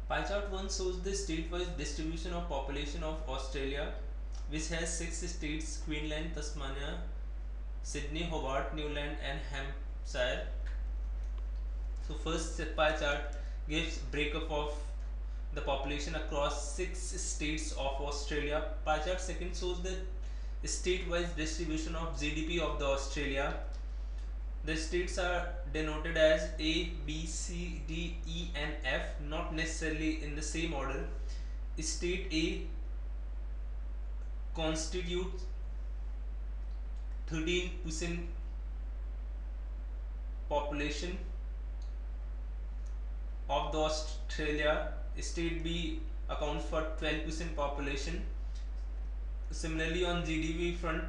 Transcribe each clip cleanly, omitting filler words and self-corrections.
Pie chart 1 shows the state-wise distribution of population of Australia, which has 6 states: Queensland, Tasmania, Sydney, Hobart, Newland, and Hampshire. So first pie chart gives breakup of the population across 6 states of Australia. Pie chart second shows the state-wise distribution of GDP of the Australia. The states are denoted as A, B, C, D, E, and F, not necessarily in the same order. State A constitutes 13% population of the Australia. State B accounts for 12% population. Similarly, on GDP front,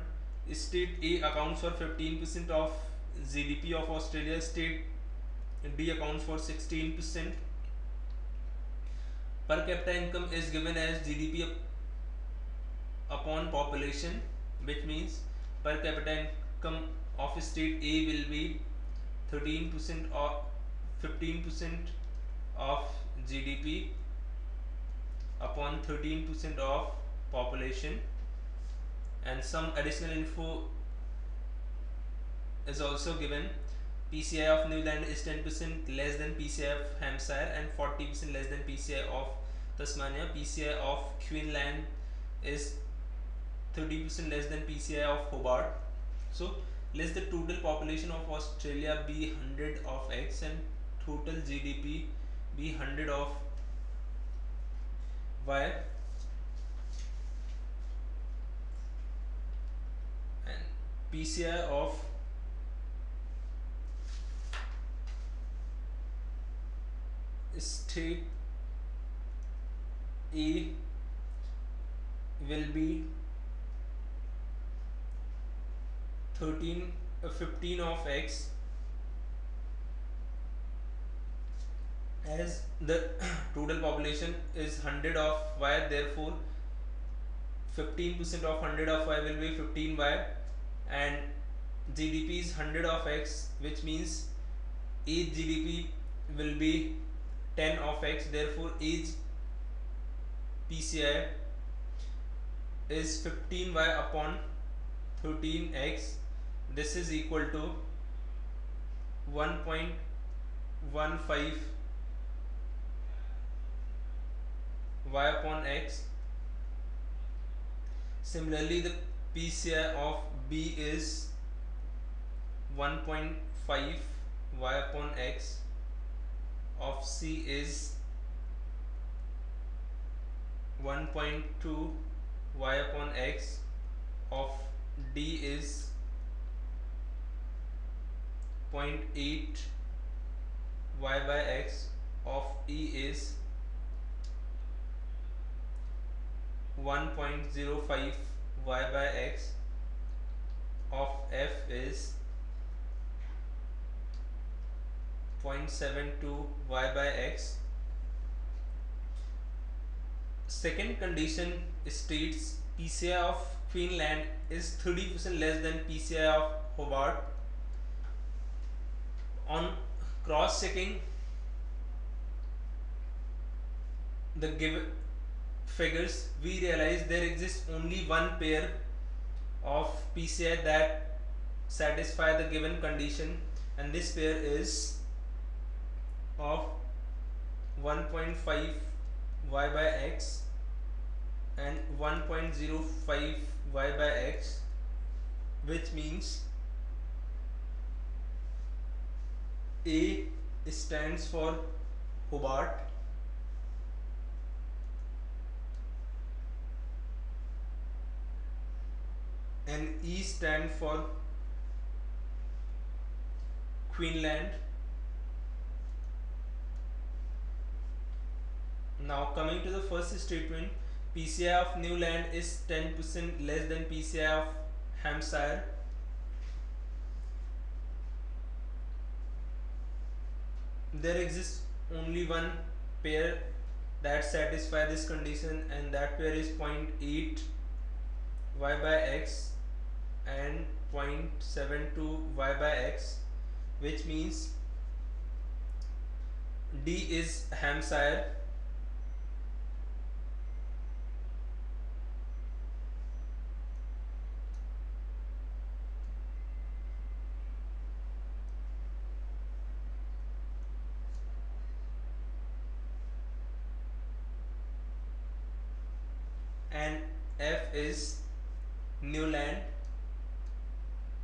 State A accounts for 15% of GDP of Australia. State D accounts for 16%. Per capita income is given as GDP upon population, which means per capita income of state A will be 13% or 15% of GDP upon 13% of population. And some additional info is also given. PCI of Newland is 10% less than PCI of Hampshire and 40% less than PCI of Tasmania. PCI of Queensland is 30% less than PCI of Hobart. So let the total population of Australia be 100 of X and total GDP be 100 of Y, and PCI of state A will be 15 of X, as the total population is 100 of Y, therefore 15% of 100 of Y will be 15Y, and GDP is 100 of X, which means age GDP will be 10 of X, therefore age PCI is 15Y upon 13X. This is equal to 1.15 Y upon X. Similarly, the PCI of B is 1.5 Y upon X, of C is 1.2 Y upon X, of D is 0.8 Y by X, of E is 1.05 Y by X, of F is 0.72 Y by X. Second condition states PCI of Queensland is 30% less than PCI of Hobart. On cross checking the given figures, we realize there exists only one pair of PCI that satisfy the given condition, and this pair is of 1.5 Y by X and 1.05 Y by X, which means A stands for Hobart, and E stands for Queensland. Now coming to the first statement, PCI of Newland is 10% less than PCI of Hampshire. There exists only one pair that satisfy this condition, and that pair is 0.8 Y by X and 0.72 Y by X, which means D is Hampshire and F is new land,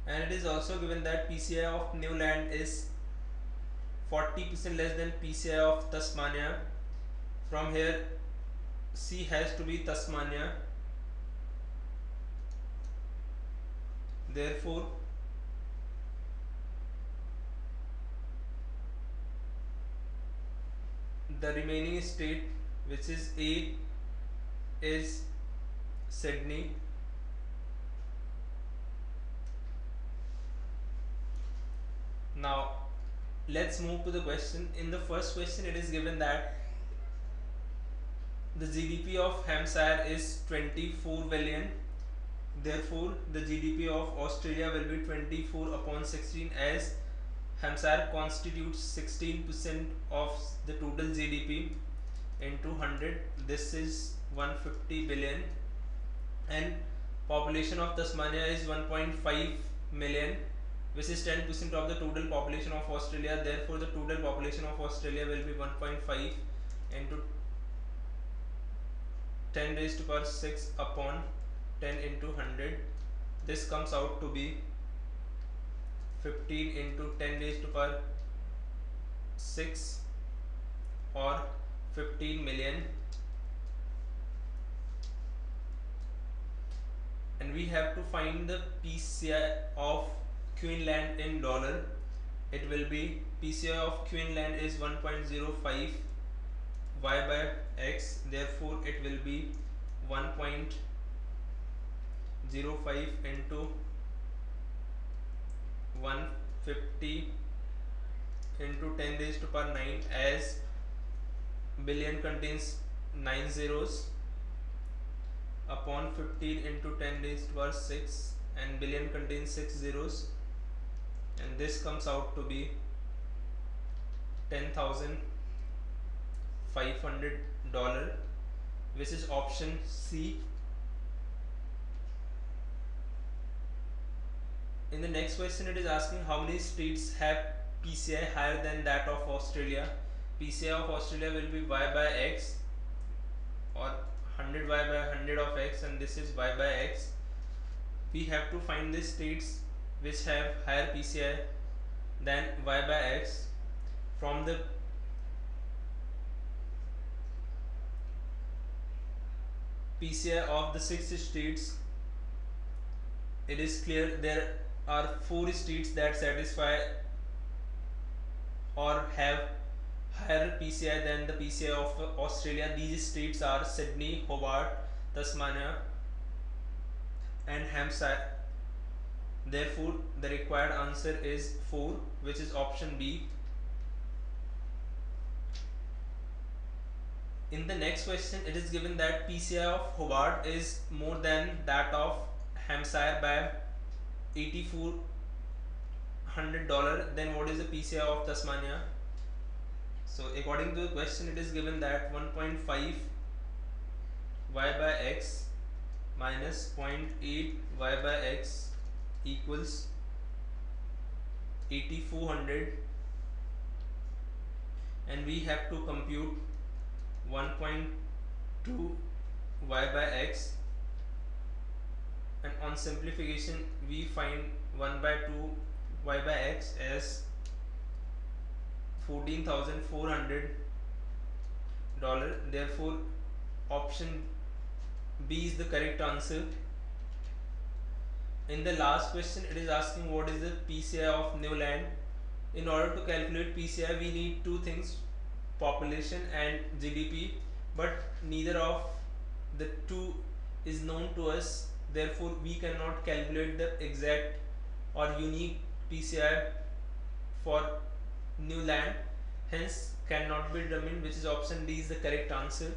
and it is also given that PCI of new land is 40% less than PCI of Tasmania. From here C has to be Tasmania. Therefore the remaining state, which is A, is Sydney. Now let's move to the question. In the first question it is given that the GDP of Hampshire is 24 billion. Therefore the GDP of Australia will be 24 upon 16, as Hampshire constitutes 16% of the total GDP into 100. This is 150 billion, and population of Tasmania is 1.5 million, which is 10% of the total population of Australia. Therefore the total population of Australia will be 1.5 into 10 raised to power 6 upon 10 into 100. This comes out to be 15 into 10 raised to power 6, or 15 million. And we have to find the PCI of Queensland in dollar. It will be PCI of Queensland is 1.05 y by x. Therefore it will be 1.05 into 150 into 10 raised to power 9, as billion contains 9 zeros, upon 15 into 10 raised to power 6, and billion contains 6 zeros, and this comes out to be $10,500, which is option C. In the next question it is asking how many states have PCI higher than that of Australia. PCI of Australia will be y by x, or 100 y by 100 of x, and this is y by x. We have to find the states which have higher PCI than y by x. From the PCI of the 6 states, it is clear there are 4 states that satisfy or have higher PCI than the PCI of Australia. These states are Sydney, Hobart, Tasmania and Hampshire. Therefore the required answer is 4, which is option B. In the next question it is given that PCI of Hobart is more than that of Hampshire by $8,400. Then what is the PCI of Tasmania? So according to the question it is given that 1.5 y by x minus 0.8 y by x equals 8,400, and we have to compute 1.2 y by x, and on simplification we find 1 by 2 y by x as $14,400. Therefore option B is the correct answer. In the last question it is asking what is the PCI of new land. In order to calculate PCI we need two things, population and GDP, but neither of the two is known to us. Therefore we cannot calculate the exact or unique PCI for new land, hence cannot be determined, which is option D is the correct answer.